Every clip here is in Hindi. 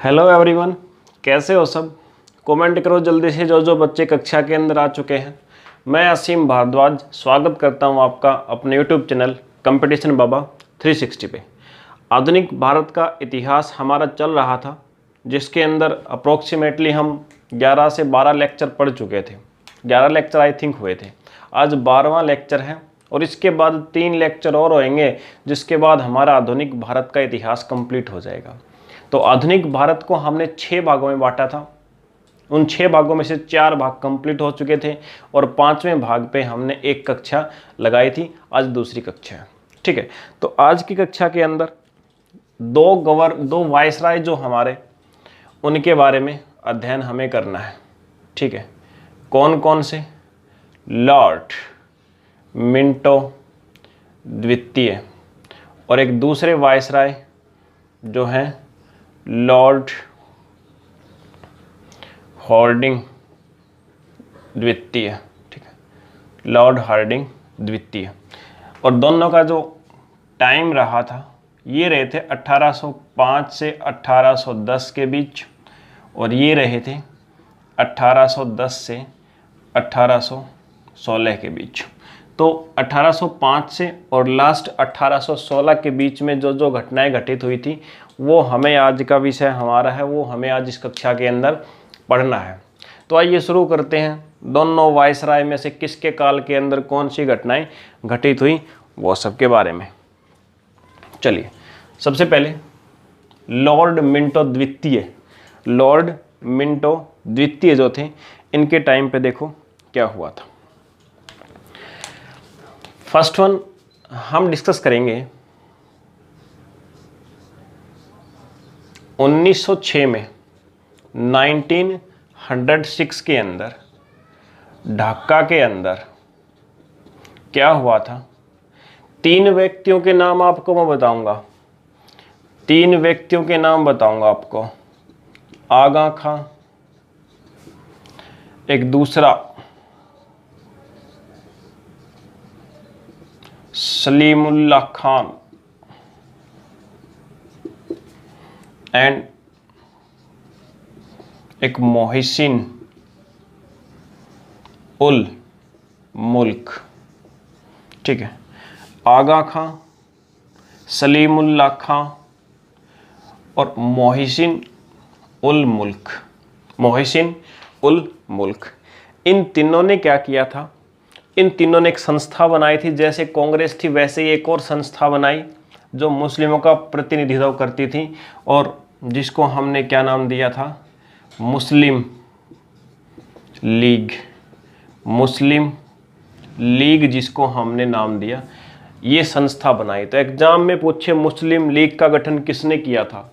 हेलो एवरीवन, कैसे हो सब। कमेंट करो जल्दी से जो बच्चे कक्षा के अंदर आ चुके हैं। मैं असीम भारद्वाज स्वागत करता हूं आपका अपने यूट्यूब चैनल कंपटीशन बाबा 360 पे। आधुनिक भारत का इतिहास हमारा चल रहा था, जिसके अंदर अप्रोक्सीमेटली हम 11 से 12 लेक्चर पढ़ चुके थे। 11 लेक्चर आई थिंक हुए थे। आज 12वां लेक्चर है और इसके बाद 3 लेक्चर और होंगे, जिसके बाद हमारा आधुनिक भारत का इतिहास कंप्लीट हो जाएगा। तो आधुनिक भारत को हमने 6 भागों में बांटा था। उन 6 भागों में से 4 भाग कंप्लीट हो चुके थे और 5वें भाग पे हमने एक कक्षा लगाई थी। आज दूसरी कक्षा है, ठीक है। तो आज की कक्षा के अंदर दो वायसराय जो हमारे, उनके बारे में अध्ययन हमें करना है, ठीक है। कौन कौन से? लॉर्ड मिंटो द्वितीय और एक दूसरे वायसराय जो हैं लॉर्ड हार्डिंग द्वितीय, ठीक है, लॉर्ड हार्डिंग द्वितीय। और दोनों का जो टाइम रहा था ये रहे थे 1805 से 1810 के बीच, और ये रहे थे 1810 से 1816 के बीच। तो 1805 से और लास्ट 1816 के बीच में जो घटनाएं घटित हुई थी वो हमें आज का विषय हमारा है, वो हमें आज इस कक्षा के अंदर पढ़ना है। तो आइए शुरू करते हैं। दोनों वायसराय में से किसके काल के अंदर कौन सी घटनाएं घटित हुई वो सब के बारे में। चलिए, सबसे पहले लॉर्ड मिंटो द्वितीय। लॉर्ड मिंटो द्वितीय जो थे, इनके टाइम पे देखो क्या हुआ था। फर्स्ट वन हम डिस्कस करेंगे 1906 में, 1906 के अंदर ढाका के अंदर क्या हुआ था। 3 व्यक्तियों के नाम आपको मैं बताऊंगा, 3 व्यक्तियों के नाम बताऊंगा आपको। आगा खां, एक दूसरा सलीमुल्लाह खान एंड एक मोहसिन उल मुल्क, ठीक है। आगा खां, सलीमुल्लाह खां और मोहसिन उल मुल्क। मोहसिन उल मुल्क, इन तीनों ने क्या किया था? इन तीनों ने एक संस्था बनाई थी। जैसे कांग्रेस थी वैसे ही एक और संस्था बनाई जो मुस्लिमों का प्रतिनिधित्व करती थी, और जिसको हमने क्या नाम दिया था? मुस्लिम लीग। मुस्लिम लीग जिसको हमने नाम दिया, ये संस्था बनाई। तो एग्जाम में पूछे मुस्लिम लीग का गठन किसने किया था।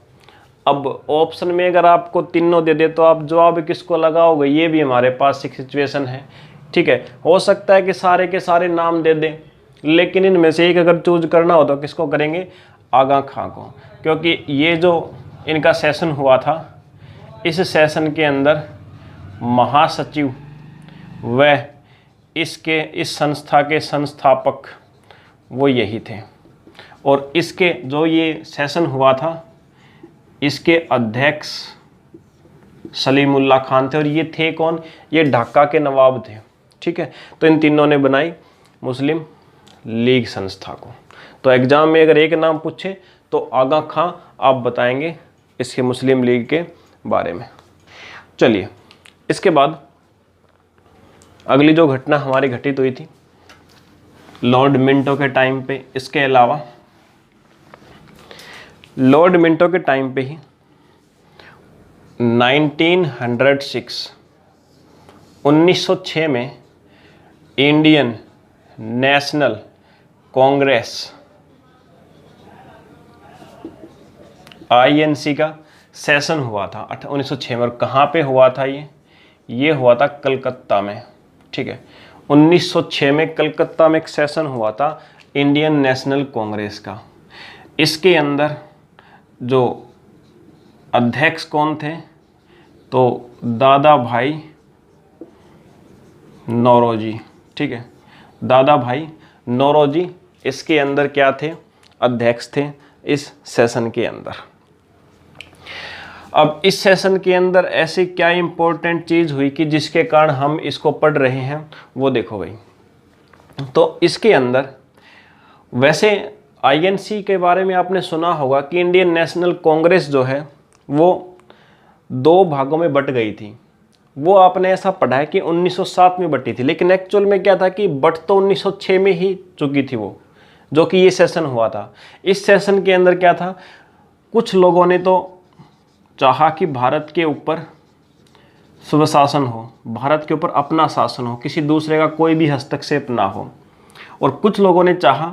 अब ऑप्शन में अगर आपको तीनों दे दे तो आप जवाब किसको लगाओगे? ये भी हमारे पास एक सिचुएशन है, ठीक है। हो सकता है कि सारे के सारे नाम दे दें, लेकिन इनमें से एक अगर चूज करना हो तो किसको करेंगे? आगा खां को, क्योंकि ये जो इनका सेशन हुआ था, इस सेशन के अंदर महासचिव व इस संस्था के संस्थापक वो यही थे। और इसके जो ये सेशन हुआ था, इसके अध्यक्ष सलीमुल्लाह खान थे। और ये थे कौन? ये ढाका के नवाब थे, ठीक है। तो इन तीनों ने बनाई मुस्लिम लीग संस्था को। तो एग्जाम में अगर एक नाम पूछे तो आगा खां आप बताएंगे इसके मुस्लिम लीग के बारे में। चलिए, इसके बाद अगली जो घटना हमारी घटित हुई थी लॉर्ड मिंटो के टाइम पे, इसके अलावा लॉर्ड मिंटो के टाइम पे ही 1906 में इंडियन नेशनल कांग्रेस INC का सेशन हुआ था 1906 में। और कहाँ पे हुआ था ये हुआ था कलकत्ता में, ठीक है। 1906 में कलकत्ता में एक सेशन हुआ था इंडियन नेशनल कांग्रेस का। इसके अंदर जो अध्यक्ष कौन थे? तो दादा भाई नौरोजी, ठीक है। दादा भाई नौरोजी इसके अंदर क्या थे? अध्यक्ष थे इस सेशन के अंदर। अब इस सेशन के अंदर ऐसी क्या इंपॉर्टेंट चीज़ हुई कि जिसके कारण हम इसको पढ़ रहे हैं, वो देखो भाई। तो इसके अंदर वैसे आईएनसी के बारे में आपने सुना होगा कि इंडियन नेशनल कांग्रेस जो है वो 2 भागों में बट गई थी। वो आपने ऐसा पढ़ा है कि 1907 में बटी थी, लेकिन एक्चुअल में क्या था कि बट तो 1906 में ही चुकी थी वो, जो कि ये सेशन हुआ था। इस सेशन के अंदर क्या था, कुछ लोगों ने तो चाहा कि भारत के ऊपर स्वशासन हो, भारत के ऊपर अपना शासन हो, किसी दूसरे का कोई भी हस्तक्षेप ना हो। और कुछ लोगों ने चाहा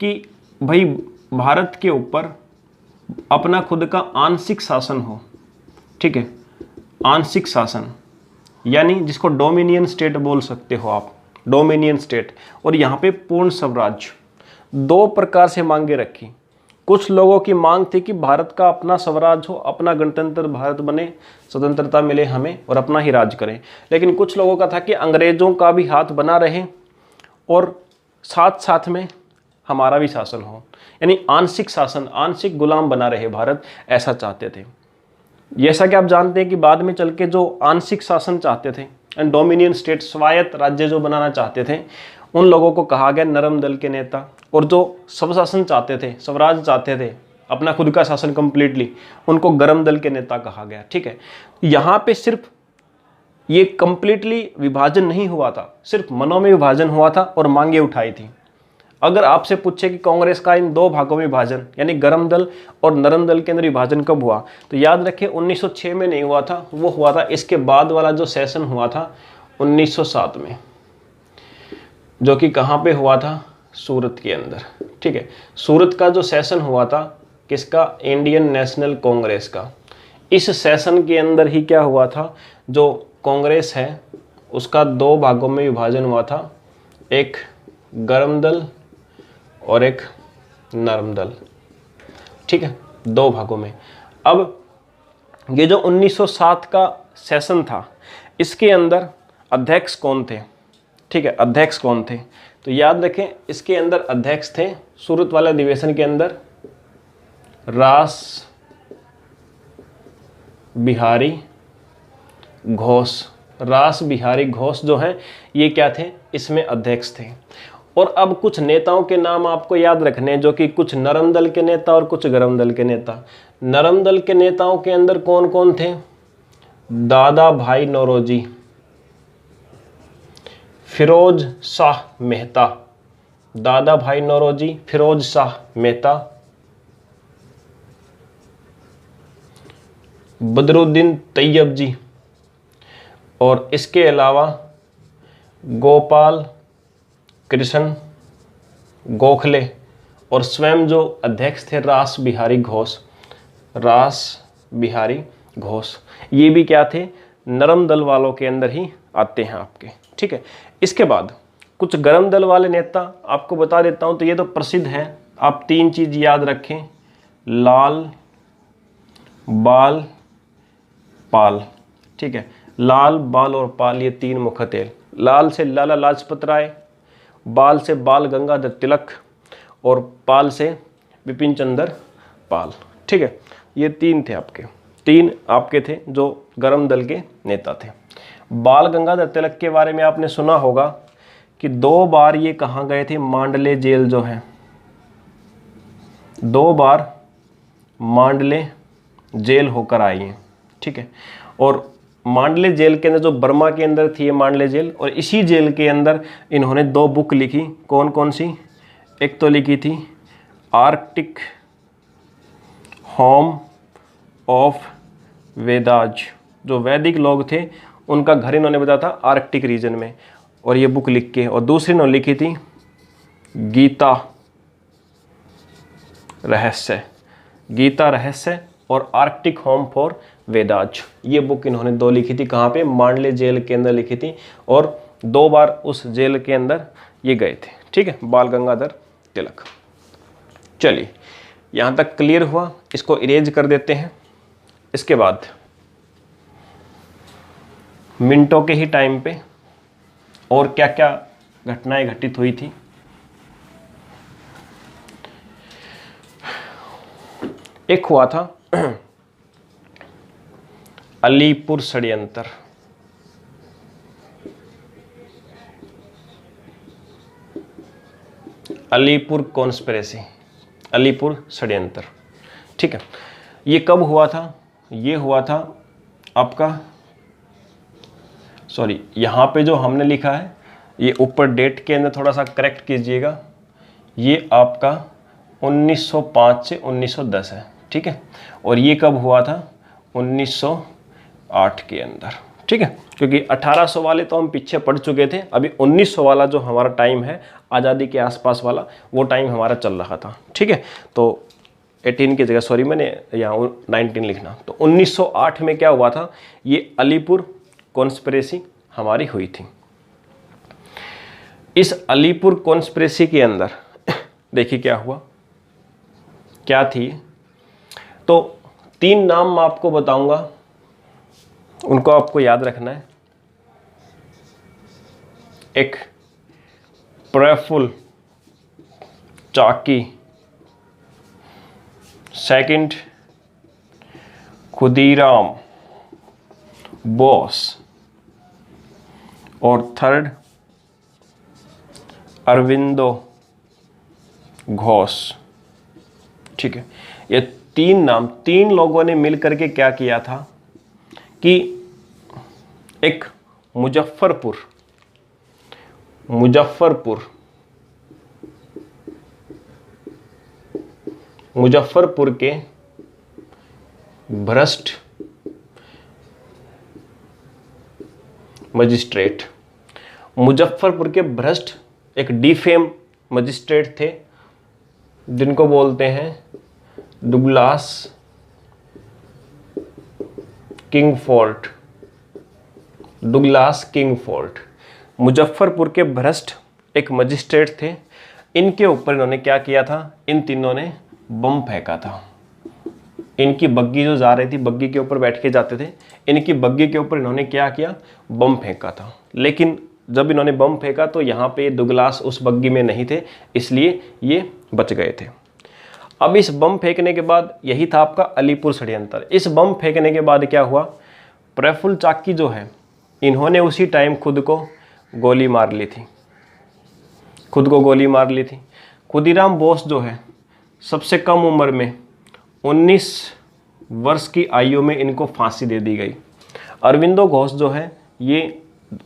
कि भाई भारत के ऊपर अपना खुद का आंशिक शासन हो, ठीक है, आंशिक शासन, यानी जिसको डोमिनियन स्टेट बोल सकते हो आप, डोमिनियन स्टेट। और यहाँ पे पूर्ण स्वराज्य, 2 प्रकार से मांगे रखी। कुछ लोगों की मांग थी कि भारत का अपना स्वराज हो, अपना गणतंत्र भारत बने, स्वतंत्रता मिले हमें और अपना ही राज करें। लेकिन कुछ लोगों का था कि अंग्रेजों का भी हाथ बना रहे और साथ साथ में हमारा भी शासन हो, यानी आंशिक शासन, आंशिक गुलाम बना रहे भारत, ऐसा चाहते थे। जैसा कि आप जानते हैं कि बाद में चल के जो आंशिक शासन चाहते थे एंड डोमिनियन स्टेट, स्वायत्त राज्य जो बनाना चाहते थे, उन लोगों को कहा गया नरम दल के नेता। और जो स्वशासन चाहते थे, स्वराज चाहते थे, अपना खुद का शासन कंप्लीटली, उनको गरम दल के नेता कहा गया, ठीक है। यहाँ पे सिर्फ ये कंप्लीटली विभाजन नहीं हुआ था, सिर्फ मनों में विभाजन हुआ था और मांगे उठाई थी। अगर आपसे पूछे कि कांग्रेस का इन 2 भागों में विभाजन, यानी गरम दल और नरम दल के अंदर विभाजन कब हुआ, तो याद रखिए 1906 में नहीं हुआ था, वो हुआ था इसके बाद वाला जो सेशन हुआ था 1907 में, जो कि कहाँ पे हुआ था, सूरत के अंदर, ठीक है। सूरत का जो सेशन हुआ था किसका, इंडियन नेशनल कांग्रेस का। इस सेशन के अंदर ही क्या हुआ था, जो कांग्रेस है उसका 2 भागों में विभाजन हुआ था, एक गरम दल और एक नरम दल, ठीक है, 2 भागों में। अब ये जो 1907 का सेशन था, इसके अंदर अध्यक्ष कौन थे, ठीक है, अध्यक्ष कौन थे, तो याद रखें इसके अंदर अध्यक्ष थे सूरत वाले अधिवेशन के अंदर रास बिहारी घोष। रास बिहारी घोष जो हैं ये क्या थे, इसमें अध्यक्ष थे। और अब कुछ नेताओं के नाम आपको याद रखने, जो कि कुछ नरम दल के नेता और कुछ गरम दल के नेता। नरम दल के नेताओं के अंदर कौन कौन थे, दादा भाई नौरोजी, फिरोज शाह मेहता, दादा भाई नौरोजी, फिरोज शाह मेहता, बदरुद्दीन तैयब जी, और इसके अलावा गोपाल कृष्ण गोखले, और स्वयं जो अध्यक्ष थे रास बिहारी घोष, रास बिहारी घोष। ये भी क्या थे, नरम दल वालों के अंदर ही आते हैं आपके, ठीक है। इसके बाद कुछ गरम दल वाले नेता आपको बता देता हूं, तो ये तो प्रसिद्ध हैं, आप 3 चीज याद रखें, लाल, बाल, पाल, ठीक है। लाल, बाल और पाल, ये 3 मुख्य। लाल से लाला लाजपत राय, बाल से बाल गंगाधर तिलक, और पाल से विपिन चंद्र पाल, ठीक है। ये 3 थे आपके, 3 आपके थे जो गरम दल के नेता थे। बाल गंगाधर तिलक के बारे में आपने सुना होगा कि 2 बार ये कहाँ गए थे, मांडले जेल जो है, 2 बार मांडले जेल होकर आई हैं, ठीक है। और मांडले जेल के अंदर, जो बर्मा के अंदर थी ये मांडले जेल, और इसी जेल के अंदर इन्होंने 2 बुक लिखी। कौन कौन सी, एक तो लिखी थी आर्कटिक होम ऑफ वेदाज, जो वैदिक लोग थे उनका घर इन्होंने बताया था आर्कटिक रीजन में, और ये बुक लिख के। और दूसरी इन्होंने लिखी थी गीता रहस्य, गीता रहस्य और आर्कटिक होम फॉर वेदाज, ये बुक इन्होंने 2 लिखी थी। कहाँ पे, मांडले जेल के अंदर लिखी थी, और 2 बार उस जेल के अंदर ये गए थे, ठीक है, बाल गंगाधर तिलक। चलिए यहाँ तक क्लियर हुआ, इसको इरेज कर देते हैं। इसके बाद मिनटों के ही टाइम पे और क्या क्या घटनाएं घटित हुई थी। एक हुआ था अलीपुर षड्यंत्र, अलीपुर कॉन्स्पिरेसी, अलीपुर षड्यंत्र। ठीक है, ये कब हुआ था? ये हुआ था आपका, सॉरी यहाँ पे जो हमने लिखा है ये ऊपर डेट के अंदर थोड़ा सा करेक्ट कीजिएगा, ये आपका 1905 से 1910 है। ठीक है, और ये कब हुआ था? 1908 के अंदर। ठीक है, क्योंकि 1800 वाले तो हम पीछे पढ़ चुके थे, अभी 1900 वाला जो हमारा टाइम है आज़ादी के आसपास वाला, वो टाइम हमारा चल रहा था। ठीक है, तो 18 की जगह सॉरी मैंने यहाँ 19 लिखना, तो 1908 में क्या हुआ था? ये अलीपुर कॉन्स्पिरेसी हमारी हुई थी। इस अलीपुर कॉन्स्पिरेसी के अंदर देखिए क्या हुआ, क्या थी। तो 3 नाम मैं आपको बताऊंगा, उनको आपको याद रखना है। एक प्रफुल्ल चाकी, सेकंड खुदीराम बोस, और थर्ड अरविंदो घोष। ठीक है, ये 3 नाम, 3 लोगों ने मिलकर के क्या किया था कि एक मुजफ्फरपुर के भ्रष्ट मजिस्ट्रेट, मुजफ्फरपुर के भ्रष्ट एक डिफेम मजिस्ट्रेट थे जिनको बोलते हैं डुगलास किंगफोर्ड। मुजफ्फरपुर के भ्रष्ट एक मजिस्ट्रेट थे, इनके ऊपर इन्होंने क्या किया था? इन तीनों ने बम फेंका था। इनकी बग्गी जो जा रही थी, बग्गी के ऊपर बैठ के जाते थे, इनकी बग्गी के ऊपर इन्होंने क्या किया? बम फेंका था। लेकिन जब इन्होंने बम फेंका तो यहाँ पे दुगलास उस बग्गी में नहीं थे, इसलिए ये बच गए थे। अब इस बम फेंकने के बाद, यही था आपका अलीपुर षड्यंत्र। इस बम फेंकने के बाद क्या हुआ? प्रफुल्ल चाकी जो है, इन्होंने उसी टाइम खुद को गोली मार ली थी, खुदीराम बोस जो है, सबसे कम उम्र में 19 वर्ष की आयु में इनको फांसी दे दी गई। अरविंदो घोष जो है, ये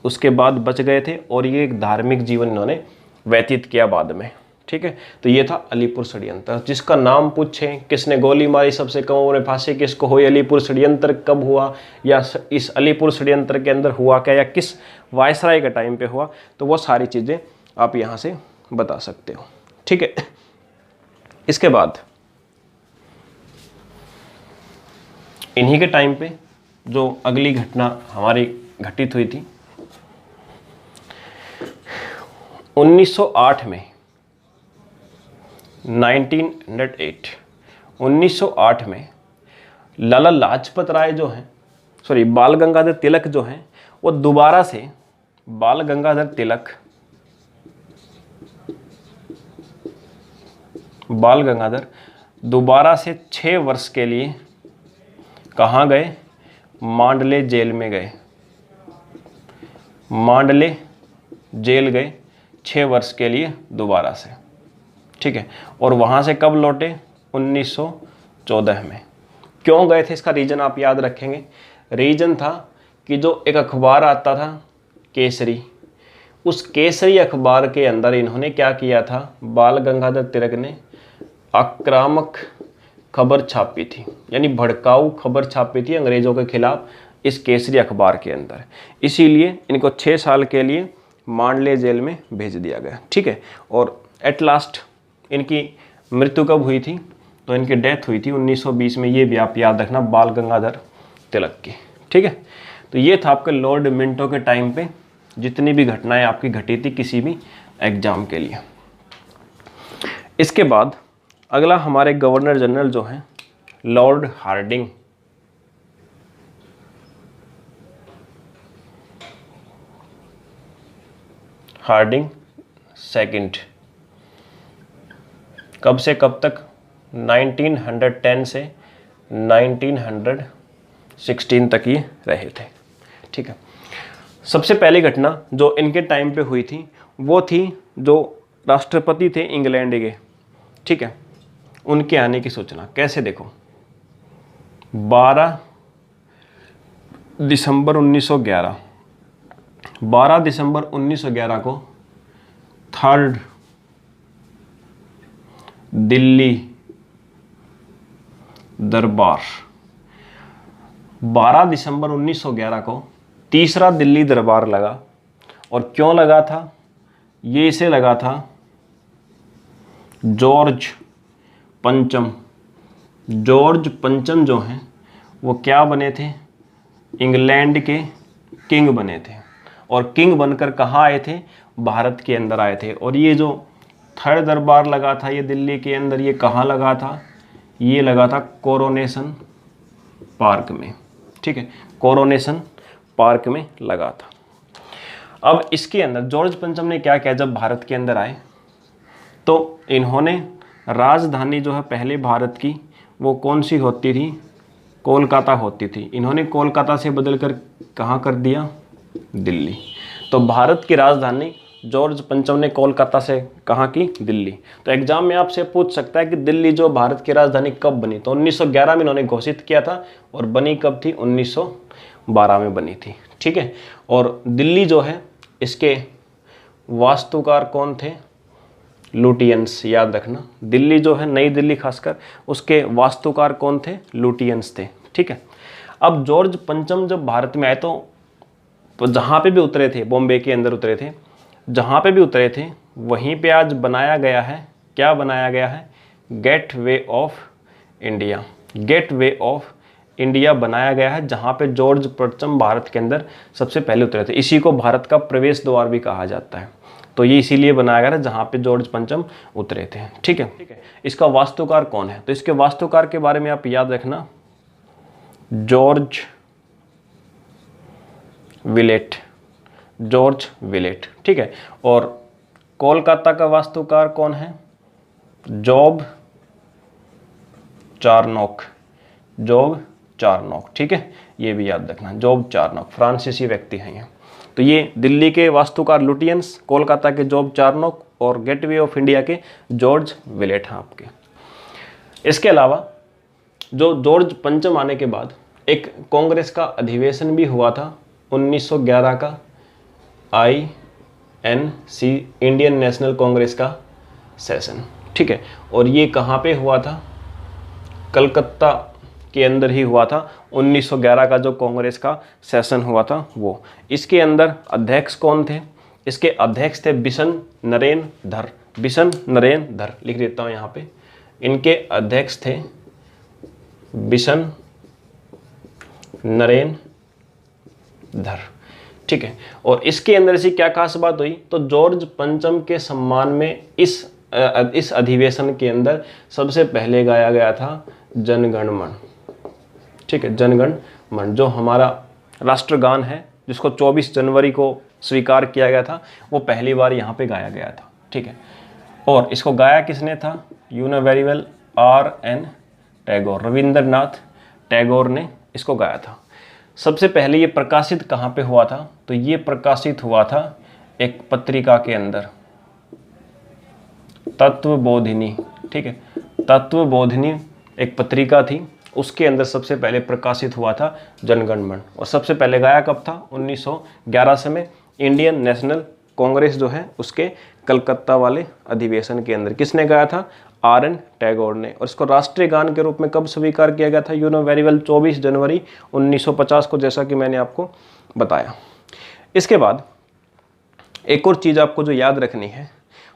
उसके बाद बच गए थे और ये एक धार्मिक जीवन इन्होंने व्यतीत किया बाद में। ठीक है, तो ये था अलीपुर षड्यंत्र। जिसका नाम पूछें, किसने गोली मारी सबसे कम उम्र में, फांसी किसको हुई, अलीपुर षड्यंत्र कब हुआ, या इस अलीपुर षड्यंत्र के अंदर हुआ क्या, या किस वायसराय के टाइम पे हुआ, तो वो सारी चीज़ें आप यहाँ से बता सकते हो। ठीक है, इसके बाद इन्हीं के टाइम पे जो अगली घटना हमारी घटित हुई थी 1908 में, 1908 में लाला लाजपत राय जो हैं, सॉरी बाल गंगाधर तिलक जो हैं, वो दोबारा से बाल गंगाधर तिलक दोबारा से 6 वर्ष के लिए कहाँ गए? मांडले जेल में गए, मांडले जेल गए 6 वर्ष के लिए दोबारा से। ठीक है, और वहाँ से कब लौटे? 1914 में। क्यों गए थे इसका रीज़न आप याद रखेंगे। रीज़न था कि जो एक अखबार आता था केसरी, उस केसरी अखबार के अंदर इन्होंने क्या किया था? बाल गंगाधर तिलक ने आक्रामक खबर छापी थी, यानी भड़काऊ खबर छापी थी अंग्रेज़ों के खिलाफ इस केसरी अखबार के अंदर। इसीलिए इनको 6 साल के लिए मांडले जेल में भेज दिया गया। ठीक है, और एट लास्ट इनकी मृत्यु कब हुई थी? तो इनकी डेथ हुई थी 1920 में। ये भी आप याद रखना, बाल गंगाधर तिलक की। ठीक है, तो ये था आपके लॉर्ड मिंटो के टाइम पे जितनी भी घटनाएं आपकी घटी थी किसी भी एग्जाम के लिए। इसके बाद अगला हमारे गवर्नर जनरल जो हैं लॉर्ड हार्डिंग। हार्डिंग सेकंड, कब से कब तक? 1910 से 1914 16 तक ये रहे थे। ठीक है, सबसे पहली घटना जो इनके टाइम पे हुई थी वो थी जो राष्ट्रपति थे इंग्लैंड के, ठीक है, उनके आने की सूचना। कैसे देखो, 12 दिसंबर 1911 को थर्ड दिल्ली दरबार, 12 दिसंबर 1911 को तीसरा दिल्ली दरबार लगा। और क्यों लगा था? ये इसे लगा था जॉर्ज पंचम जो हैं वो क्या बने थे? इंग्लैंड के किंग बने थे। और किंग बनकर कहाँ आए थे? भारत के अंदर आए थे। और ये जो थर्ड दरबार लगा था ये दिल्ली के अंदर, ये कहाँ लगा था? ये लगा था कोरोनेशन पार्क में। ठीक है, कोरोनेशन पार्क में लगा था। अब इसके अंदर जॉर्ज पंचम ने क्या किया? जब भारत के अंदर आए तो इन्होंने राजधानी जो है पहले भारत की वो कौन सी होती थी? कोलकाता होती थी। इन्होंने कोलकाता से बदलकर कहाँ कर दिया? दिल्ली। तो भारत की राजधानी जॉर्ज पंचम ने कोलकाता से कहाँ की? दिल्ली। तो एग्जाम में आपसे पूछ सकता है कि दिल्ली जो भारत की राजधानी कब बनी? तो 1911 में इन्होंने घोषित किया था। और बनी कब थी? 1912 में बनी थी। ठीक है, और दिल्ली जो है इसके वास्तुकार कौन थे? लुटियंस। याद रखना, दिल्ली जो है नई दिल्ली खासकर उसके वास्तुकार कौन थे? लुटियंस थे। ठीक है, अब जॉर्ज पंचम जब भारत में आए तो जहाँ पे भी उतरे थे, बॉम्बे के अंदर उतरे थे, जहाँ पे भी उतरे थे वहीं पे आज बनाया गया है, क्या बनाया गया है? Gateway of India. Gateway of India बनाया गया है, जहाँ पे जॉर्ज पंचम भारत के अंदर सबसे पहले उतरे थे। इसी को भारत का प्रवेश द्वार भी कहा जाता है। तो ये इसीलिए बनाया गया था जहाँ पे जॉर्ज पंचम उतरे थे। ठीक है, इसका वास्तुकार कौन है? तो इसके वास्तुकार के बारे में आप याद रखना, जॉर्ज विलेट। जॉर्ज विलेट। ठीक है, और कोलकाता का वास्तुकार कौन है? जॉब चारनॉक। जॉब चारनॉक। ठीक है, ये भी याद रखना, जॉब चारनॉक फ्रांसीसी व्यक्ति हैं ये। तो ये दिल्ली के वास्तुकार लुटियंस, कोलकाता के जॉब चारनॉक और गेटवे ऑफ इंडिया के जॉर्ज विलेट हैं आपके। इसके अलावा जो जॉर्ज पंचम आने के बाद एक कांग्रेस का अधिवेशन भी हुआ था 1911 का, INC, इंडियन नेशनल कांग्रेस का सेशन। ठीक है, और ये कहाँ पे हुआ था? कलकत्ता के अंदर ही हुआ था। 1911 का जो कांग्रेस का सेशन हुआ था वो। इसके अंदर अध्यक्ष कौन थे? इसके अध्यक्ष थे बिशन नरेन धर। बिशन नरेन धर लिख देता हूँ यहाँ पे। इनके अध्यक्ष थे बिशन नरेन धर। ठीक है, और इसके अंदर से क्या खास बात हुई? तो जॉर्ज पंचम के सम्मान में इस अधिवेशन के अंदर सबसे पहले गाया गया था जनगण मन। ठीक है, जनगण मन जो हमारा राष्ट्रगान है, जिसको 24 जनवरी को स्वीकार किया गया था, वो पहली बार यहाँ पे गाया गया था। ठीक है, और इसको गाया किसने था? You know very well, RN Tagore, Rabindranath Tagore ने इसको गाया था। सबसे पहले ये प्रकाशित कहाँ पे हुआ था? तो ये प्रकाशित हुआ था एक पत्रिका के अंदर, तत्वबोधिनी। ठीक है, तत्वबोधिनी एक पत्रिका थी, उसके अंदर सबसे पहले प्रकाशित हुआ था जनगण मन। और सबसे पहले गाया कब था? 1911 में इंडियन नेशनल कांग्रेस जो है उसके कलकत्ता वाले अधिवेशन के अंदर। किसने गाया था? RN टैगोर ने। और इसको राष्ट्रीय गान के रूप में कब स्वीकार किया गया था? यू नो वेरी वेल, 24 जनवरी 1950 को, जैसा कि मैंने आपको बताया। इसके बाद एक और चीज़ आपको जो याद रखनी है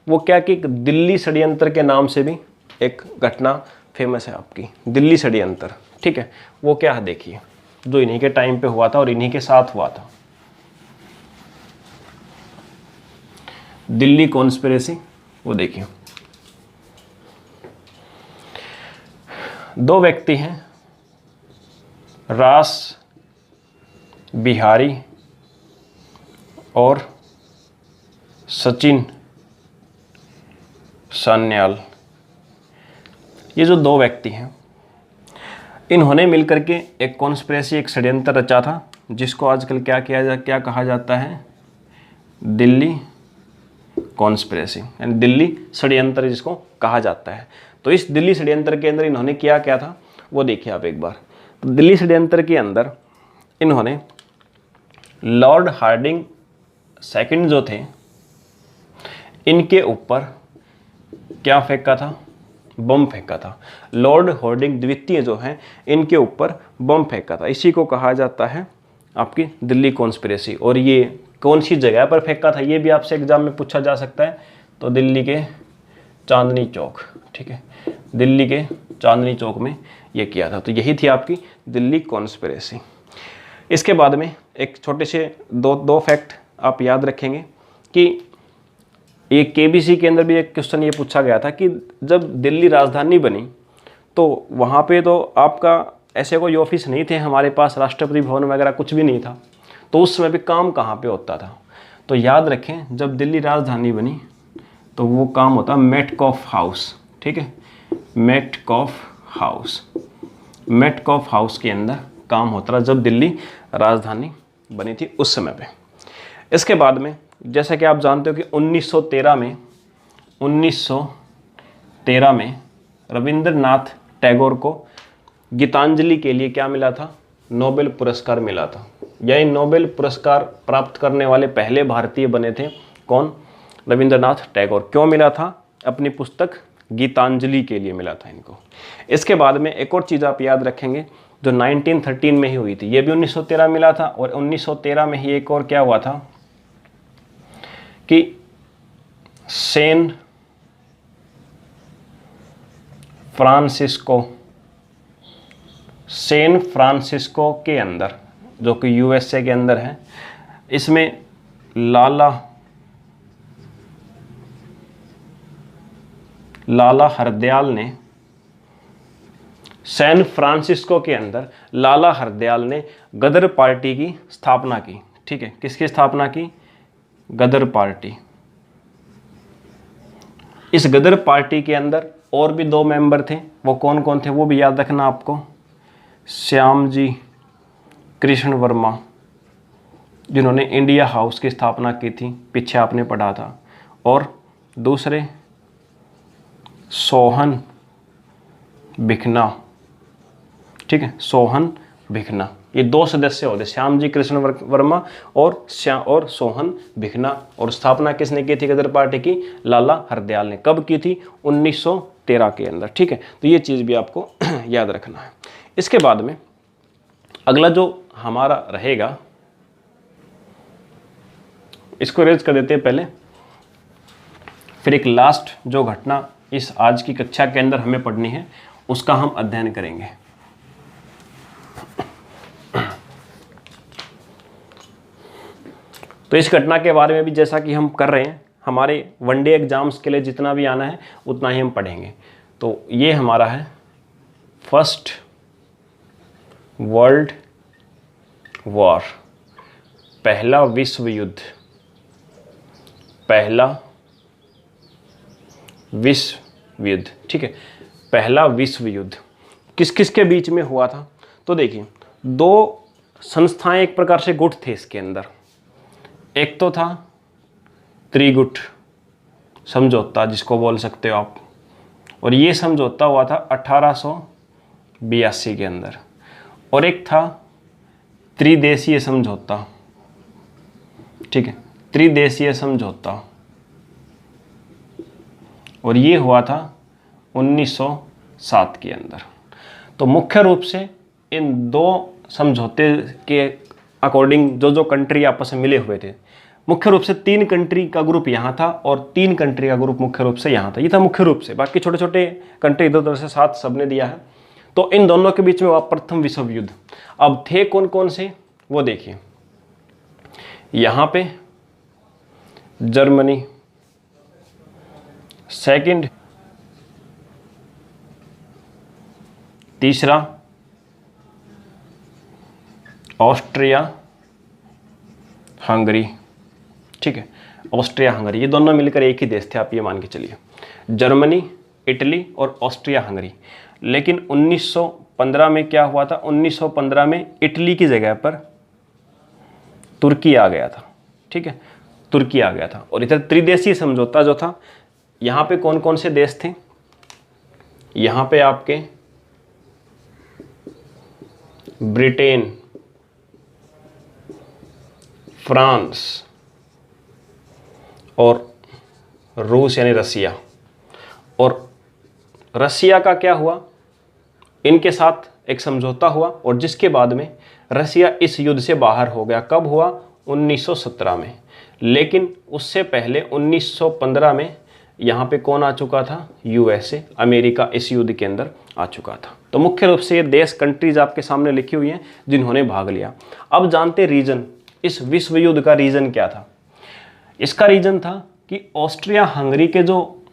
वो क्या कि दिल्ली षड्यंत्र के नाम से भी एक घटना फेमस है आपकी, दिल्ली षड्यंत्र। ठीक है, वो क्या है देखिए, जो इन्हीं के टाइम पे हुआ था और इन्हीं के साथ हुआ था। दिल्ली कॉन्स्पिरेसी, वो देखिए, दो व्यक्ति हैं, रास बिहारी और सचिन सान्याल। ये जो दो व्यक्ति हैं, इन्होंने मिलकर के एक कॉन्स्पिरेसी, एक षड्यंत्र रचा था, जिसको आजकल क्या कहा जाता है, दिल्ली कॉन्स्पिरेसी, यानी दिल्ली षड्यंत्र जिसको कहा जाता है। तो इस दिल्ली षड्यंत्र के अंदर इन्होंने क्या था वो देखिए आप एक बार। तो दिल्ली षड्यंत्र के अंदर इन्होंने लॉर्ड हार्डिंग सेकंड जो थे, इनके ऊपर क्या फेंका था, बम फेंका था। लॉर्ड हार्डिंग द्वितीय जो हैं, इनके ऊपर बम फेंका था। इसी को कहा जाता है आपकी दिल्ली कॉन्स्पिरेसी। और ये कौन सी जगह पर फेंका था, ये भी आपसे एग्जाम में पूछा जा सकता है। तो दिल्ली के चांदनी चौक, ठीक है, दिल्ली के चांदनी चौक में ये किया था। तो यही थी आपकी दिल्ली कॉन्स्पिरेसी। इसके बाद में एक छोटे से दो फैक्ट आप याद रखेंगे कि एक केबीसी के अंदर भी एक क्वेश्चन ये पूछा गया था कि जब दिल्ली राजधानी बनी तो वहाँ पे तो आपका ऐसे कोई ऑफिस नहीं थे हमारे पास, राष्ट्रपति भवन वगैरह कुछ भी नहीं था, तो उस समय भी काम कहाँ पे होता था। तो याद रखें, जब दिल्ली राजधानी बनी तो वो काम होता मेटकॉफ हाउस, ठीक है, मेटकॉफ हाउस के अंदर काम होता रहा जब दिल्ली राजधानी बनी थी उस समय पे। इसके बाद में जैसा कि आप जानते हो कि 1913 में रविंद्रनाथ टैगोर को गीतांजलि के लिए क्या मिला था, नोबेल पुरस्कार मिला था। यही नोबेल पुरस्कार प्राप्त करने वाले पहले भारतीय बने थे, कौन, रविंद्रनाथ टैगोर। क्यों मिला था, अपनी पुस्तक गीतांजलि के लिए मिला था इनको। इसके बाद में एक और चीज़ आप याद रखेंगे जो 1913 में ही हुई थी, ये भी 1913 मिला था। और 1913 में ही एक और क्या हुआ था कि सैन फ्रांसिस्को के अंदर, जो कि यूएसए के अंदर है, इसमें लाला हरदयाल ने, सैन फ्रांसिस्को के अंदर लाला हरदयाल ने गदर पार्टी की स्थापना की, ठीक है, किसकी स्थापना की, गदर पार्टी। इस गदर पार्टी के अंदर और भी 2 मेंबर थे, वो कौन कौन थे वो भी याद रखना आपको, श्यामजी कृष्ण वर्मा, जिन्होंने इंडिया हाउस की स्थापना की थी, पीछे आपने पढ़ा था, और दूसरे सोहन भिखना, ठीक है, सोहन भिखना। ये 2 सदस्य होते, श्यामजी कृष्ण वर्मा और सोहन भिखना। और स्थापना किसने की थी गदर पार्टी की, लाला हरदयाल ने। कब की थी, 1913 के अंदर, ठीक है। तो ये चीज़ भी आपको याद रखना है। इसके बाद में अगला जो हमारा रहेगा, इसको रेज कर देते हैं पहले, फिर एक लास्ट जो घटना इस आज की कक्षा के अंदर हमें पढ़नी है उसका हम अध्ययन करेंगे। तो इस घटना के बारे में भी जैसा कि हम कर रहे हैं, हमारे वनडे एग्जाम्स के लिए जितना भी आना है उतना ही हम पढ़ेंगे। तो ये हमारा है फर्स्ट वर्ल्ड वॉर, पहला विश्व युद्ध, ठीक है, पहला विश्व युद्ध किस किस के बीच में हुआ था। तो देखिए 2 संस्थाएं एक प्रकार से गुट थे इसके अंदर। एक तो था त्रिगुट समझौता, जिसको बोल सकते हो आप, और ये समझौता हुआ था 1882 के अंदर। और एक था त्रिदेशीय समझौता, ठीक है, त्रिदेशीय समझौता, और ये हुआ था 1907 के अंदर। तो मुख्य रूप से इन 2 समझौते के अकॉर्डिंग जो कंट्री आपस में मिले हुए थे, मुख्य रूप से 3 कंट्री का ग्रुप यहाँ था और 3 कंट्री का ग्रुप मुख्य रूप से यहाँ था। ये था मुख्य रूप से, बाकी छोटे छोटे कंट्री इधर उधर से साथ सबने दिया है। तो इन दोनों के बीच में हुआ प्रथम विश्व युद्ध। अब थे कौन कौन से वो देखिए, यहाँ पे जर्मनी, सेकंड, तीसरा ऑस्ट्रिया हंगरी, ठीक है, ऑस्ट्रिया हंगरी, ये दोनों मिलकर एक ही देश थे, आप ये मान के चलिए। जर्मनी इटली और ऑस्ट्रिया हंगरी। लेकिन 1915 में क्या हुआ था, 1915 में इटली की जगह पर तुर्की आ गया था। ठीक है, तुर्की आ गया था। और इधर त्रिदेशीय समझौता जो था, यहाँ पे कौन कौन से देश थे, यहाँ पे आपके ब्रिटेन, फ्रांस और रूस यानी रसिया। और रसिया का क्या हुआ, इनके साथ एक समझौता हुआ और जिसके बाद में रसिया इस युद्ध से बाहर हो गया। कब हुआ, 1917 में। लेकिन उससे पहले 1915 में यहाँ पे कौन आ चुका था, यूएसए, अमेरिका इस युद्ध के अंदर आ चुका था। तो मुख्य रूप से ये देश, कंट्रीज आपके सामने लिखी हुई हैं जिन्होंने भाग लिया। अब जानते रीजन, इस विश्व युद्ध का रीजन क्या था। इसका रीजन था कि ऑस्ट्रिया हंगरी के जो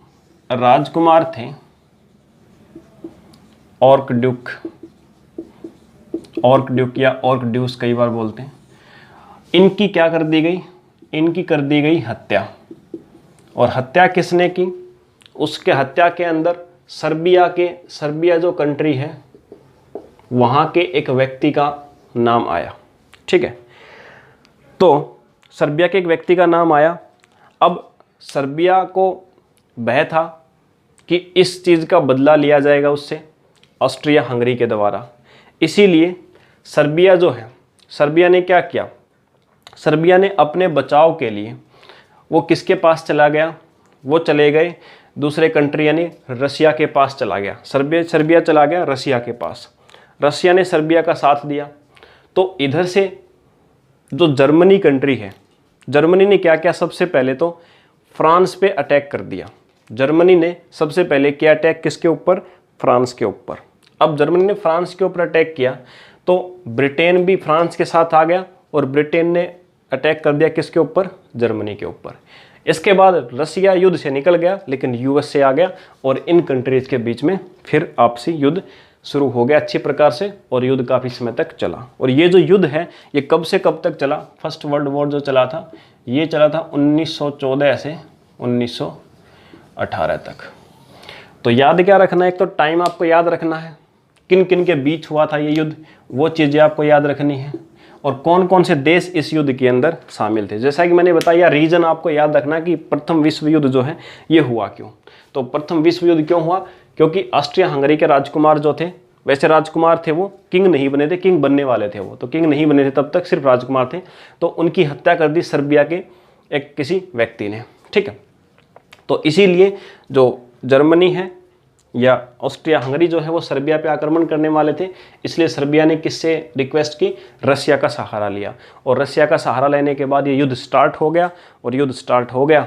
राजकुमार थे, ऑर्कड्यूक या ऑर्कड्यूस कई बार बोलते हैं, इनकी क्या कर दी गई, इनकी कर दी गई हत्या। और हत्या किसने की, उसके हत्या के अंदर सर्बिया जो कंट्री है वहाँ के एक व्यक्ति का नाम आया। ठीक है, तो सर्बिया के एक व्यक्ति का नाम आया। अब सर्बिया को भय था कि इस चीज़ का बदला लिया जाएगा उससे, ऑस्ट्रिया हंगरी के द्वारा। इसीलिए सर्बिया जो है, सर्बिया ने क्या किया, सर्बिया ने अपने बचाव के लिए वो किसके पास चला गया, वो चले गए दूसरे कंट्री यानी रसिया के पास चला गया। सर्बिया चला गया रसिया के पास। रसिया ने सर्बिया का साथ दिया। तो इधर से जो जर्मनी कंट्री है, जर्मनी ने क्या किया, सबसे पहले तो फ्रांस पे अटैक कर दिया। जर्मनी ने सबसे पहले किया अटैक किसके ऊपर, फ्रांस के ऊपर। अब जर्मनी ने फ्रांस के ऊपर अटैक किया तो ब्रिटेन भी फ्रांस के साथ आ गया और ब्रिटेन ने अटैक कर दिया किसके ऊपर, जर्मनी के ऊपर। इसके बाद रसिया युद्ध से निकल गया लेकिन यूएसए आ गया और इन कंट्रीज के बीच में फिर आपसी युद्ध शुरू हो गया अच्छी प्रकार से और युद्ध काफ़ी समय तक चला। और ये जो युद्ध है ये कब से कब तक चला, फर्स्ट वर्ल्ड वॉर जो चला था ये चला था 1914 से 1918 तक। तो याद क्या रखना है, एक तो टाइम आपको याद रखना है, किन किन के बीच हुआ था ये युद्ध, वो चीज़ें आपको याद रखनी है, और कौन कौन से देश इस युद्ध के अंदर शामिल थे। जैसा कि मैंने बताया, रीजन आपको याद रखना कि प्रथम विश्व युद्ध जो है ये हुआ क्यों। तो प्रथम विश्व युद्ध क्यों हुआ, क्योंकि ऑस्ट्रिया हंगरी के राजकुमार जो थे, वैसे राजकुमार थे, वो किंग नहीं बने थे, किंग बनने वाले थे वो, तो किंग नहीं बने थे तब तक, सिर्फ राजकुमार थे। तो उनकी हत्या कर दी सर्बिया के एक किसी व्यक्ति ने। ठीक है, तो इसीलिए जो जर्मनी है या ऑस्ट्रिया हंगरी जो है वो सर्बिया पे आक्रमण करने वाले थे। इसलिए सर्बिया ने किससे रिक्वेस्ट की, रसिया का सहारा लिया। और रसिया का सहारा लेने के बाद ये युद्ध स्टार्ट हो गया। और युद्ध स्टार्ट हो गया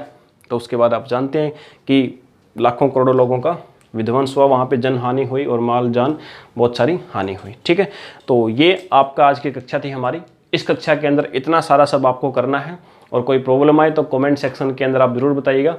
तो उसके बाद आप जानते हैं कि लाखों करोड़ों लोगों का विध्वंस हुआ, वहाँ पे जन हानि हुई और माल जान बहुत सारी हानि हुई। ठीक है, तो ये आपका आज की कक्षा थी हमारी। इस कक्षा के अंदर इतना सारा सब आपको करना है, और कोई प्रॉब्लम आए तो कमेंट सेक्शन के अंदर आप ज़रूर बताइएगा।